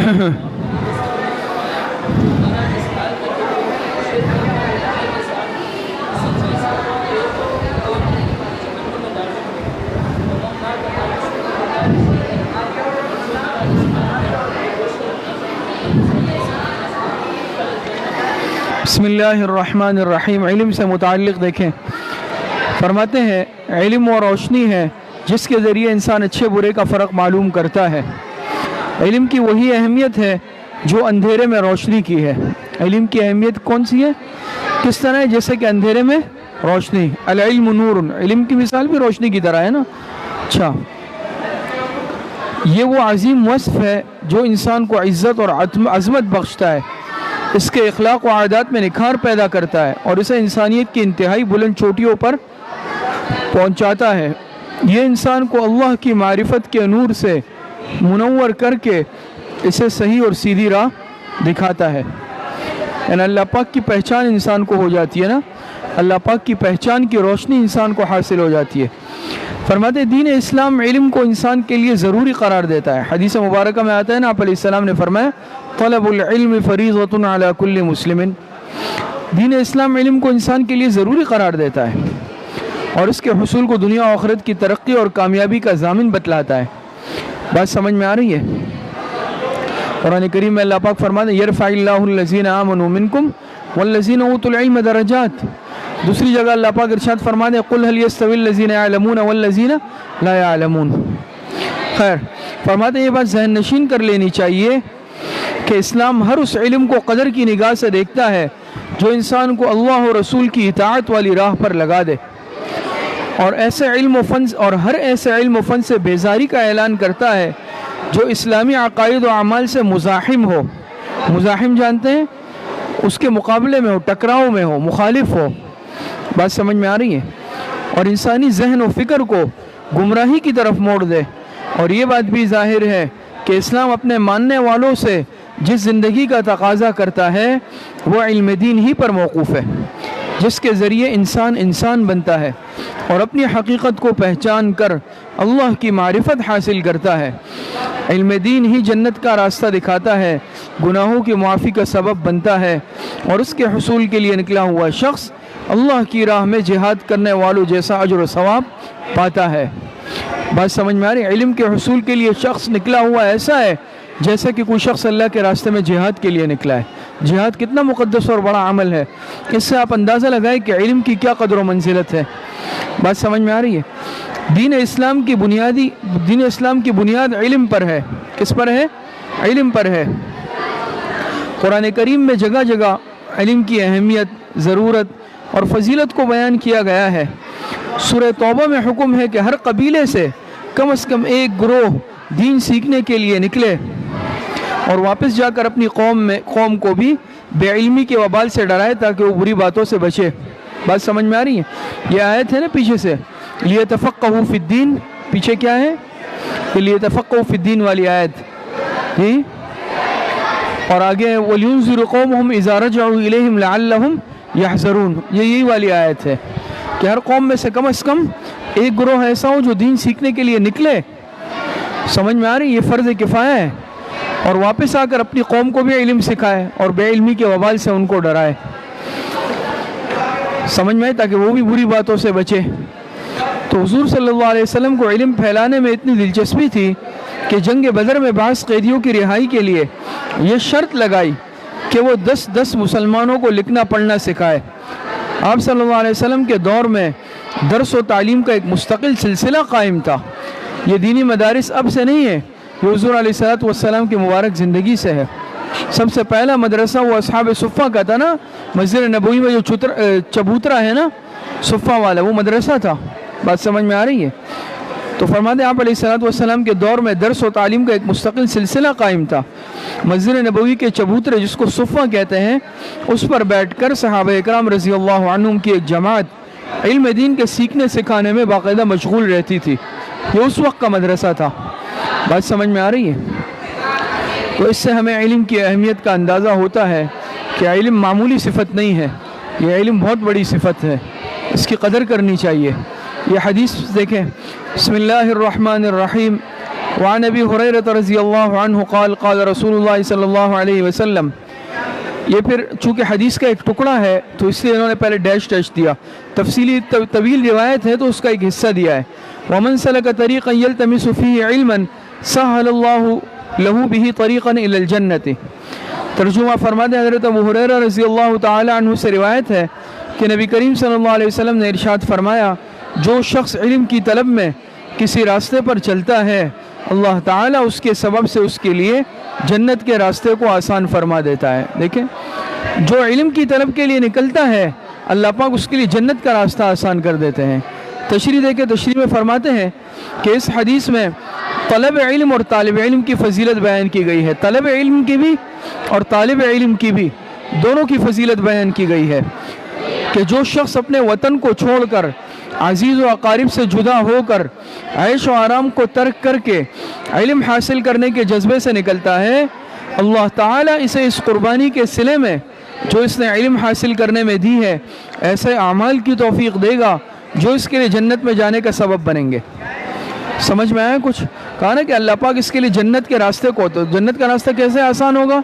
بسم اللہ الرحمن الرحیم۔ علم سے متعلق دیکھیں، فرماتے ہیں علم وہ روشنی ہے جس کے ذریعے انسان اچھے برے کا فرق معلوم کرتا ہے۔ علم کی وہی اہمیت ہے جو اندھیرے میں روشنی کی ہے۔ علم کی اہمیت کون سی ہے؟ کس طرح ہے؟ جیسے کہ اندھیرے میں روشنی، العلم نور، علم کی مثال بھی روشنی کی طرح ہے نا۔ اچھا، یہ وہ عظیم وصف ہے جو انسان کو عزت اور عظمت بخشتا ہے، اس کے اخلاق و عادات میں نکھار پیدا کرتا ہے اور اسے انسانیت کی انتہائی بلند چوٹیوں پر پہنچاتا ہے۔ یہ انسان کو اللہ کی معرفت کے نور سے منور کر کے اسے صحیح اور سیدھی راہ دکھاتا ہے۔ یعنی اللہ پاک کی پہچان انسان کو ہو جاتی ہے نا، اللہ پاک کی پہچان کی روشنی انسان کو حاصل ہو جاتی ہے۔ فرماتے دین اسلام علم کو انسان کے لیے ضروری قرار دیتا ہے۔ حدیث مبارکہ میں آتا ہے نا، آپ علیہ السلام نے فرمایا طلب العلم فریضۃ علی کل مسلم۔ دین اسلام علم کو انسان کے لیے ضروری قرار دیتا ہے اور اس کے حصول کو دنیا و آخرت کی ترقی اور کامیابی کا ضامن بتلاتا ہے۔ بات سمجھ میں آ رہی ہے؟ قرآن کریم میں اللہ پاک فرماتے ہیں یرفع اللہ الذین آمنوا منکم والذین اوتوا العلم درجات۔ دوسری جگہ اللہ پاک ارشاد فرماتے ہیں قل هل يستوي الذین يعلمون والذین لا يعلمون۔ خیر، فرماتے ہیں یہ بات ذہن نشین کر لینی چاہیے کہ اسلام ہر اس علم کو قدر کی نگاہ سے دیکھتا ہے جو انسان کو اللہ و رسول کی اطاعت والی راہ پر لگا دے، اور ایسے علم و فن اور ہر ایسے علم و فن سے بیزاری کا اعلان کرتا ہے جو اسلامی عقائد و اعمال سے مزاحم ہو۔ مزاحم جانتے ہیں؟ اس کے مقابلے میں ہو، ٹکراؤ میں ہو، مخالف ہو۔ بات سمجھ میں آ رہی ہے؟ اور انسانی ذہن و فکر کو گمراہی کی طرف موڑ دے۔ اور یہ بات بھی ظاہر ہے کہ اسلام اپنے ماننے والوں سے جس زندگی کا تقاضا کرتا ہے وہ علم دین ہی پر موقوف ہے، جس کے ذریعے انسان بنتا ہے اور اپنی حقیقت کو پہچان کر اللہ کی معرفت حاصل کرتا ہے۔ علم دین ہی جنت کا راستہ دکھاتا ہے، گناہوں کی معافی کا سبب بنتا ہے اور اس کے حصول کے لیے نکلا ہوا شخص اللہ کی راہ میں جہاد کرنے والوں جیسا اجر و ثواب پاتا ہے۔ بات سمجھ میں آ رہی ہے؟ علم کے حصول کے لیے شخص نکلا ہوا ایسا ہے جیسا کہ کوئی شخص اللہ کے راستے میں جہاد کے لیے نکلا ہے۔ جہاد کتنا مقدس اور بڑا عمل ہے، اس سے آپ اندازہ لگائیں کہ علم کی کیا قدر و منزلت ہے۔ بات سمجھ میں آ رہی ہے؟ دین اسلام کی بنیاد علم پر ہے۔ کس پر ہے؟ علم پر ہے۔ قرآن کریم میں جگہ جگہ علم کی اہمیت، ضرورت اور فضیلت کو بیان کیا گیا ہے۔ سورہ توبہ میں حکم ہے کہ ہر قبیلے سے کم از کم ایک گروہ دین سیکھنے کے لیے نکلے اور واپس جا کر اپنی قوم کو بھی بے علمی کے وبال سے ڈرائے تاکہ وہ بری باتوں سے بچے۔ بات سمجھ میں آ رہی ہے؟ یہ آیت ہے نا پیچھے سے لیتفقہوا فی الدین، پیچھے کیا ہے؟ لیتفقہوا فی الدین والی آیت، اور آگے وَلْيُنذِرْ قَوْمَهُمْ إِذَا رَجَعُوا إِلَيْهِمْ لَعَلَّهُمْ يَحْذَرُونَ۔ یہی والی آیت ہے کہ ہر قوم میں سے کم از کم ایک گروہ ایسا ہو جو دین سیکھنے کے لیے نکلے۔ سمجھ میں آ رہی؟ یہ فرض کفایہ ہے، اور واپس آ کر اپنی قوم کو بھی علم سکھائے اور بے علمی کے وبال سے ان کو ڈرائے۔ سمجھ میں آئے؟ تاکہ وہ بھی بری باتوں سے بچے۔ تو حضور صلی اللہ علیہ وسلم کو علم پھیلانے میں اتنی دلچسپی تھی کہ جنگ بدر میں بعض قیدیوں کی رہائی کے لیے یہ شرط لگائی کہ وہ 10 مسلمانوں کو لکھنا پڑھنا سکھائے۔ آپ صلی اللہ علیہ وسلم کے دور میں درس و تعلیم کا ایک مستقل سلسلہ قائم تھا۔ یہ دینی مدارس اب سے نہیں ہے، یہ حضور علیہ السلام کی مبارک زندگی سے ہے۔ سب سے پہلا مدرسہ وہ اصحاب صفہ کا تھا نا، مسجد نبوی میں جو چبوترا ہے نا صفہ والا، وہ مدرسہ تھا۔ بات سمجھ میں آ رہی ہے؟ تو فرماتے ہیں آپ علیہ السلام کے دور میں درس و تعلیم کا ایک مستقل سلسلہ قائم تھا۔ مسجد نبوی کے چبوترے جس کو صفہ کہتے ہیں، اس پر بیٹھ کر صحابہ اکرام رضی اللہ عنہم کی ایک جماعت علم دین کے سیکھنے سکھانے میں باقاعدہ مشغول رہتی تھی۔ یہ اس وقت کا مدرسہ تھا۔ بات سمجھ میں آ رہی ہے؟ تو اس سے ہمیں علم کی اہمیت کا اندازہ ہوتا ہے کہ علم معمولی صفت نہیں ہے، یہ علم بہت بڑی صفت ہے، اس کی قدر کرنی چاہیے۔ یہ حدیث دیکھیں، بسم اللہ الرحمن الرحیم وعن ابی ہریرہ رضی اللہ عنہ قال قال رسول اللہ صلی اللہ علیہ وسلم. یہ پھر چونکہ حدیث کا ایک ٹکڑا ہے تو اس لیے انہوں نے پہلے ڈیش دیا. تفصیلی طویل روایت ہے تو اس کا ایک حصہ دیا ہے. ومن سلک طریقا یلتمس فیہ علما سہل اللہ لہ بہ طریقا الی الجنۃ. ترجمہ فرماتے ہیں حضرت ابو ہریرہ رضی اللہ تعالی عنہ سے روایت ہے کہ نبی کریم صلی اللہ علیہ وسلم نے ارشاد فرمایا جو شخص علم کی طلب میں کسی راستے پر چلتا ہے اللہ تعالیٰ اس کے سبب سے اس کے لیے جنت کے راستے کو آسان فرما دیتا ہے. دیکھیں جو علم کی طلب کے لیے نکلتا ہے اللہ پاک اس کے لیے جنت کا راستہ آسان کر دیتے ہیں. تشریح دے کے تشریح میں فرماتے ہیں کہ اس حدیث میں طلب علم اور طالب علم کی فضیلت بیان کی گئی ہے. طلب علم کی بھی اور طالب علم کی بھی دونوں کی فضیلت بیان کی گئی ہے کہ جو شخص اپنے وطن کو چھوڑ کر عزیز و اقارب سے جدا ہو کر عیش و آرام کو ترک کر کے علم حاصل کرنے کے جذبے سے نکلتا ہے اللہ تعالیٰ اسے اس قربانی کے صلے میں جو اس نے علم حاصل کرنے میں دی ہے ایسے اعمال کی توفیق دے گا جو اس کے لیے جنت میں جانے کا سبب بنیں گے. سمجھ میں آیا کچھ؟ کہا نا کہ اللہ پاک اس کے لیے جنت کے راستے کو تو جنت کا راستہ کیسے آسان ہوگا؟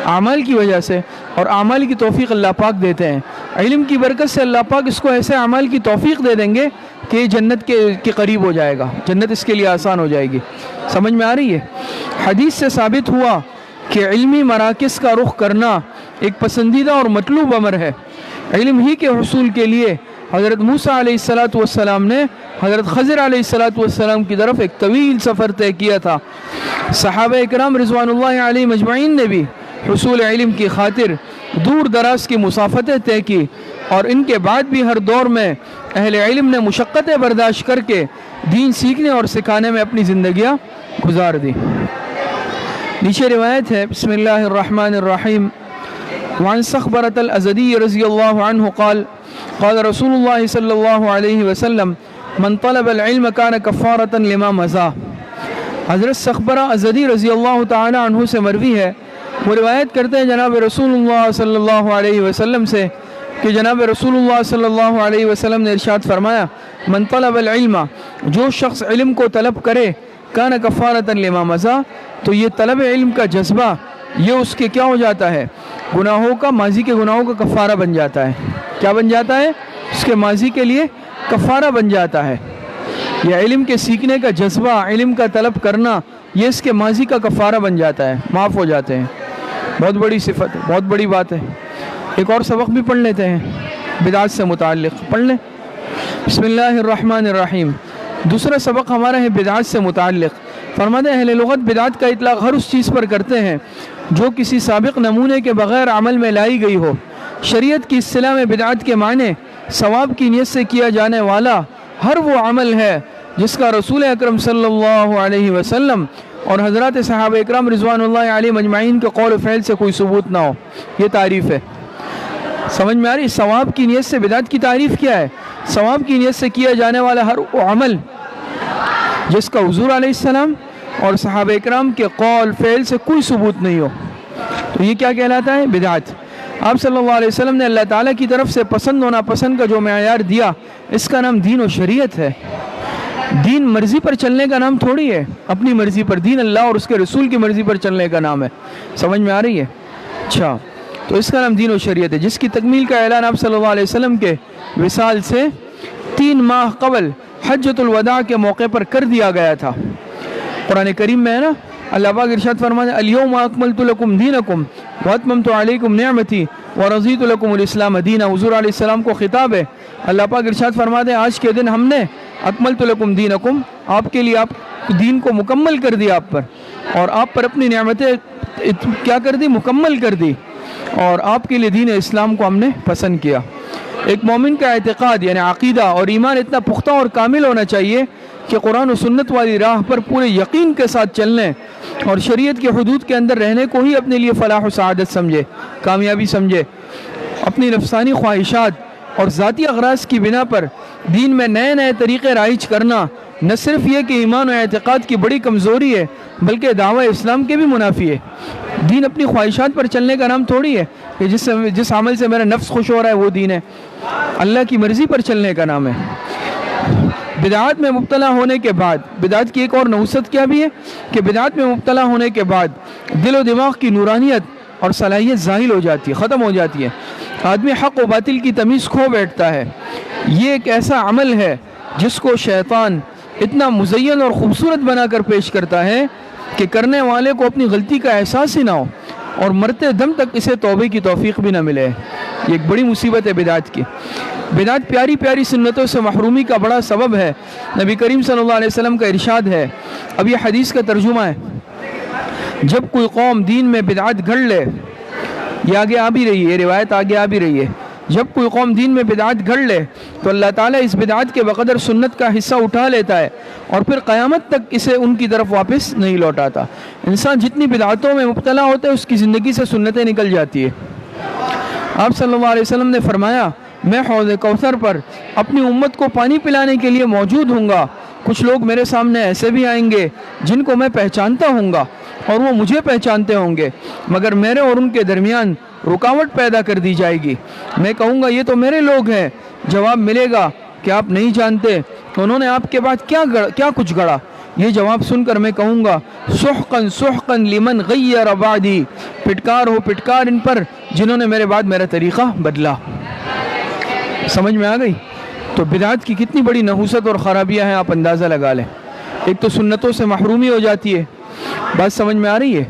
اعمال کی وجہ سے, اور اعمال کی توفیق اللہ پاک دیتے ہیں. علم کی برکت سے اللہ پاک اس کو ایسے اعمال کی توفیق دے دیں گے کہ جنت کے قریب ہو جائے گا, جنت اس کے لیے آسان ہو جائے گی. سمجھ میں آ رہی ہے؟ حدیث سے ثابت ہوا کہ علمی مراکز کا رخ کرنا ایک پسندیدہ اور مطلوب امر ہے. علم ہی کے حصول کے لیے حضرت موسیٰ علیہ السلام نے حضرت خضر علیہ السلام کی طرف ایک طویل سفر طے کیا تھا. صحابہ اکرام رضوان اللہ علیہ مجمعین نے بھی حصول علم کی خاطر دور دراز کی مسافتیں طے کی, اور ان کے بعد بھی ہر دور میں اہل علم نے مشقتیں برداشت کر کے دین سیکھنے اور سکھانے میں اپنی زندگیاں گزار دی. نیچے روایت ہے بسم اللہ الرحمن الرحیم. وعن صخبرة الأزدی رضی اللہ عنہ قال قال رسول اللہ صلی اللہ علیہ وسلم من طلب العلم كان كفارة لما مضى. حضرت صخبرہ ازدی رضی اللہ تعالی عنہ سے مروی ہے, وہ روایت کرتے ہیں جناب رسول اللہ صلی اللہ علیہ وسلم سے کہ جناب رسول اللہ صلی اللہ علیہ وسلم نے ارشاد فرمایا من طلب العلم, جو شخص علم کو طلب کرے کان کفارۃ لما مضى, تو یہ طلب علم کا جذبہ یہ اس کے کیا ہو جاتا ہے, گناہوں کا, ماضی کے گناہوں کا کفارہ بن جاتا ہے. کیا بن جاتا ہے؟ اس کے ماضی کے لیے کفارہ بن جاتا ہے. یہ علم کے سیکھنے کا جذبہ, علم کا طلب کرنا, یہ اس کے ماضی کا کفارہ بن جاتا ہے, معاف ہو جاتے ہیں. بہت بڑی صفت ہے, بہت بڑی بات ہے. ایک اور سبق بھی پڑھ لیتے ہیں بدعات سے متعلق, پڑھ لیں. بسم اللہ الرحمن الرحیم. دوسرا سبق ہمارا ہے بدعات سے متعلق. فرماتے ہیں اہل لغت بدعات کا اطلاق ہر اس چیز پر کرتے ہیں جو کسی سابق نمونے کے بغیر عمل میں لائی گئی ہو. شریعت کی اصطلاح میں بدعات کے معنی ثواب کی نیت سے کیا جانے والا ہر وہ عمل ہے جس کا رسول اکرم صلی اللہ علیہ وسلم اور حضرات صحابہ اکرام رضوان اللہ علیہ مجمعین کے قول و فعل سے کوئی ثبوت نہ ہو. یہ تعریف ہے. سمجھ میں آ رہی؟ ثواب کی نیت سے بدعت کی تعریف کیا ہے؟ ثواب کی نیت سے کیا جانے والا ہر وہ عمل جس کا حضور علیہ السلام اور صحابہ اکرام کے قول فعل سے کوئی ثبوت نہیں ہو, تو یہ کیا کہلاتا ہے؟ بدعت. آپ صلی اللہ علیہ وسلم نے اللہ تعالیٰ کی طرف سے پسند و ناپسند کا جو معیار دیا اس کا نام دین و شریعت ہے. دین مرضی پر چلنے کا نام تھوڑی ہے, اپنی مرضی پر. دین اللہ اور اس کے رسول کی مرضی پر چلنے کا نام ہے. سمجھ میں آ رہی ہے؟ اچھا, تو اس کا نام دین و شریعت ہے, جس کی تکمیل کا اعلان آپ صلی اللہ علیہ وسلم کے وصال سے 3 ماہ قبل حجۃ الوداع کے موقع پر کر دیا گیا تھا. قرآن کریم میں ہے نا, اللہ پاک ارشاد فرماتے ہیں الیوم اکملت لکم دینکم واتممت علیکم نعمتی ورضیت لکم الاسلام دینا. حضور علیہ السلام کو خطاب ہے. اللہ پاک ارشاد فرماتے ہیں آج کے دن ہم نے اکملت لکم دینکم, آپ کے لیے آپ دین کو مکمل کر دیا آپ پر, اور آپ پر اپنی نعمتیں کیا کر دی؟ مکمل کر دی, اور آپ کے لیے دین اسلام کو ہم نے پسند کیا. ایک مومن کا اعتقاد یعنی عقیدہ اور ایمان اتنا پختہ اور کامل ہونا چاہیے کہ قرآن و سنت والی راہ پر پورے یقین کے ساتھ چلنے اور شریعت کے حدود کے اندر رہنے کو ہی اپنے لیے فلاح و سعادت سمجھے, کامیابی سمجھے. اپنی نفسانی خواہشات اور ذاتی اغراض کی بنا پر دین میں نئے نئے طریقے رائج کرنا نہ صرف یہ کہ ایمان و اعتقاد کی بڑی کمزوری ہے بلکہ دعوی اسلام کے بھی منافی ہے. دین اپنی خواہشات پر چلنے کا نام تھوڑی ہے کہ جس عمل سے میرا نفس خوش ہو رہا ہے وہ دین ہے. اللہ کی مرضی پر چلنے کا نام ہے. بدعات میں مبتلا ہونے کے بعد بدعات کی ایک اور نحوست کیا بھی ہے کہ بدعات میں مبتلا ہونے کے بعد دل و دماغ کی نورانیت اور صلاحیت زائل ہو جاتی ہے، ختم ہو جاتی ہے، آدمی حق و باطل کی تمیز کھو بیٹھتا ہے۔ یہ ایک ایسا عمل ہے جس کو شیطان اتنا مزین اور خوبصورت بنا کر پیش کرتا ہے کہ کرنے والے کو اپنی غلطی کا احساس ہی نہ ہو اور مرتے دم تک اسے توبہ کی توفیق بھی نہ ملے۔ یہ ایک بڑی مصیبت ہے بدعات کی۔ بدعات پیاری پیاری سنتوں سے محرومی کا بڑا سبب ہے۔ نبی کریم صلی اللہ علیہ وسلم کا ارشاد ہے، اب یہ حدیث کا ترجمہ ہے، جب کوئی قوم دین میں بدعات گھڑ لے، یہ آگے آ بھی رہی ہے، یہ روایت آگے آ بھی رہی ہے، جب کوئی قوم دین میں بدعات گھڑ لے تو اللہ تعالیٰ اس بدعات کے بقدر سنت کا حصہ اٹھا لیتا ہے اور پھر قیامت تک اسے ان کی طرف واپس نہیں لوٹاتا۔ انسان جتنی بدعاتوں میں مبتلا ہوتا ہے اس کی زندگی سے سنتیں نکل جاتی ہے۔ آپ صلی اللہ علیہ وسلم نے فرمایا، میں حوض کوثر پر اپنی امت کو پانی پلانے کے لیے موجود ہوں گا، کچھ لوگ میرے سامنے ایسے بھی آئیں گے جن کو میں پہچانتا ہوں گا اور وہ مجھے پہچانتے ہوں گے، مگر میرے اور ان کے درمیان رکاوٹ پیدا کر دی جائے گی۔ میں کہوں گا یہ تو میرے لوگ ہیں، جواب ملے گا کہ آپ نہیں جانتے انہوں نے آپ کے بعد کیا کچھ گڑا۔ یہ جواب سن کر میں کہوں گا، سحقاً سحقاً لمن غیر بعدی، پھٹکار ہو پھٹکار ان پر جنہوں نے میرے بعد میرا طریقہ بدلا۔ سمجھ میں آ گئی؟ تو بدعات کی کتنی بڑی نحوست اور خرابیاں ہیں، آپ اندازہ لگا لیں۔ ایک تو سنتوں سے محرومی ہو جاتی ہے، بات سمجھ میں آ رہی ہے،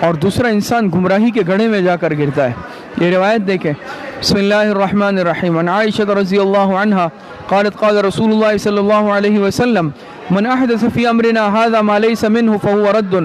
اور دوسرا انسان گمراہی کے گڑھے میں جا کر گرتا ہے۔ یہ روایت دیکھیں، بسم اللہ الرحمن الرحیم، عن عائشہ رضی اللہ عنہا قالت قال رسول اللہ صلی اللہ علیہ وسلم من احدث فی امرنا هذا ما لیس منہ فهو رد۔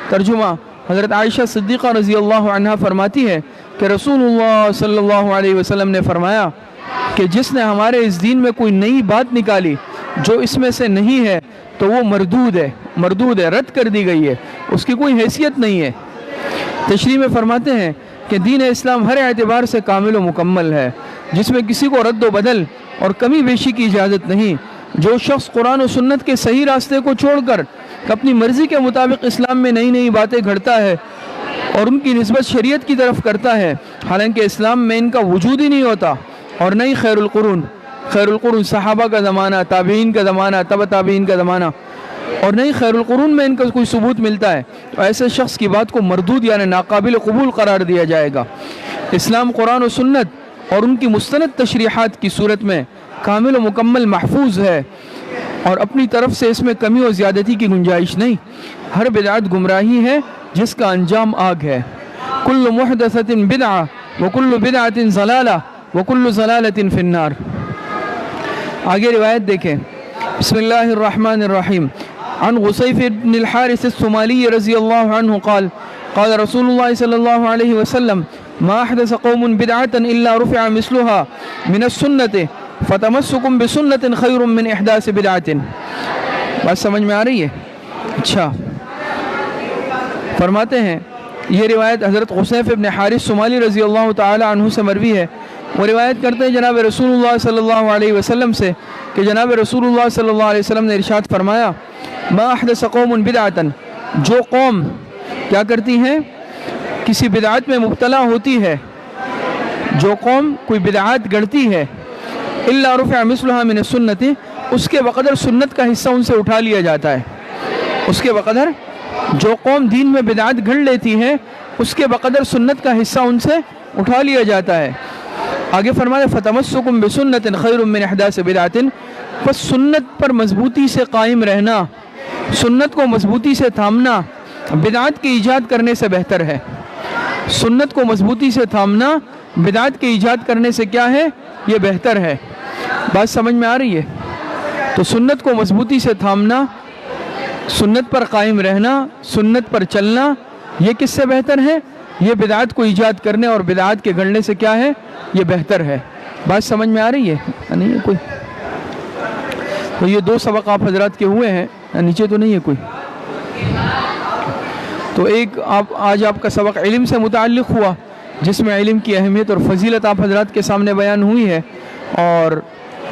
ترجمہ، حضرت عائشہ صدیقہ رضی اللہ عنہا فرماتی ہے کہ رسول اللہ صلی اللہ علیہ وسلم نے فرمایا کہ جس نے ہمارے اس دین میں کوئی نئی بات نکالی جو اس میں سے نہیں ہے تو وہ مردود ہے، رد کر دی گئی ہے، اس کی کوئی حیثیت نہیں ہے۔ تشریح میں فرماتے ہیں کہ دین اسلام ہر اعتبار سے کامل و مکمل ہے، جس میں کسی کو رد و بدل اور کمی بیشی کی اجازت نہیں۔ جو شخص قرآن و سنت کے صحیح راستے کو چھوڑ کر اپنی مرضی کے مطابق اسلام میں نئی نئی باتیں گھڑتا ہے اور ان کی نسبت شریعت کی طرف کرتا ہے، حالانکہ اسلام میں ان کا وجود ہی نہیں ہوتا، اور نہ ہی خیر القرون صحابہ کا زمانہ، تابعین کا زمانہ، تبع تابعین کا زمانہ، اور نہیں خیر القرون میں ان کا کوئی ثبوت ملتا ہے، تو ایسے شخص کی بات کو مردود یعنی ناقابل قبول قرار دیا جائے گا۔ اسلام قرآن و سنت اور ان کی مستند تشریحات کی صورت میں کامل و مکمل محفوظ ہے، اور اپنی طرف سے اس میں کمی و زیادتی کی گنجائش نہیں۔ ہر بدعت گمراہی ہے جس کا انجام آگ ہے۔ کل محدثۃ بدعہ وکل بدعۃ ضلالہ وکل ضلالۃ فی النار۔ آگے روایت دیکھیں، بسم اللہ الرحمن الرحیم، عن غصیف بن الحارث الثمالی رضی اللہ عنہ قال قال رسول اللہ صلی اللہ علیہ وسلم ما احدث قوم بدعة الا رفع مثلها من السنة فتمسكم بسنة خیر من احداث بدعة۔ بات سمجھ میں آ رہی ہے؟ اچھا، فرماتے ہیں یہ روایت حضرت غصیف بن حارث ثمالی رضی اللہ تعالی عنہ سے مروی ہے۔ وہ روایت کرتے ہیں جناب رسول اللہ صلی اللہ علیہ وسلم سے کہ جناب رسول اللہ صلی اللہ علیہ وسلم نے ارشاد فرمایا، ما احدث قوم بدعة، جو قوم کیا کرتی ہیں، کسی بدعات میں مبتلا ہوتی ہے، جو قوم کوئی بدعات گڑتی ہے، الا رفع مثلها من السنة، اس کے بقدر سنت کا حصہ ان سے اٹھا لیا جاتا ہے۔ اس کے بقدر جو قوم دین میں بدعات گھڑ لیتی ہے اس کے بقدر سنت کا حصہ ان سے اٹھا لیا جاتا ہے۔ آگے فرمایا فتمسکم بسنت خیر من احداث بدعۃ، پس سنت پر مضبوطی سے قائم رہنا، سنت کو مضبوطی سے تھامنا بدعات کی ایجاد کرنے سے بہتر ہے۔ سنت کو مضبوطی سے تھامنا بدعات کی ایجاد کرنے سے کیا ہے؟ یہ بہتر ہے۔ بات سمجھ میں آ رہی ہے؟ تو سنت کو مضبوطی سے تھامنا، سنت پر قائم رہنا، سنت پر چلنا، یہ کس سے بہتر ہے؟ یہ بدعات کو ایجاد کرنے اور بدعات کے گھڑنے سے کیا ہے؟ یہ بہتر ہے۔ بات سمجھ میں آ رہی ہے؟ نہیں ہے کوئی؟ تو یہ دو سبق آپ حضرات کے ہوئے ہیں، نیچے تو نہیں ہے کوئی؟ تو ایک آج آپ کا سبق علم سے متعلق ہوا، جس میں علم کی اہمیت اور فضیلت آپ حضرات کے سامنے بیان ہوئی ہے، اور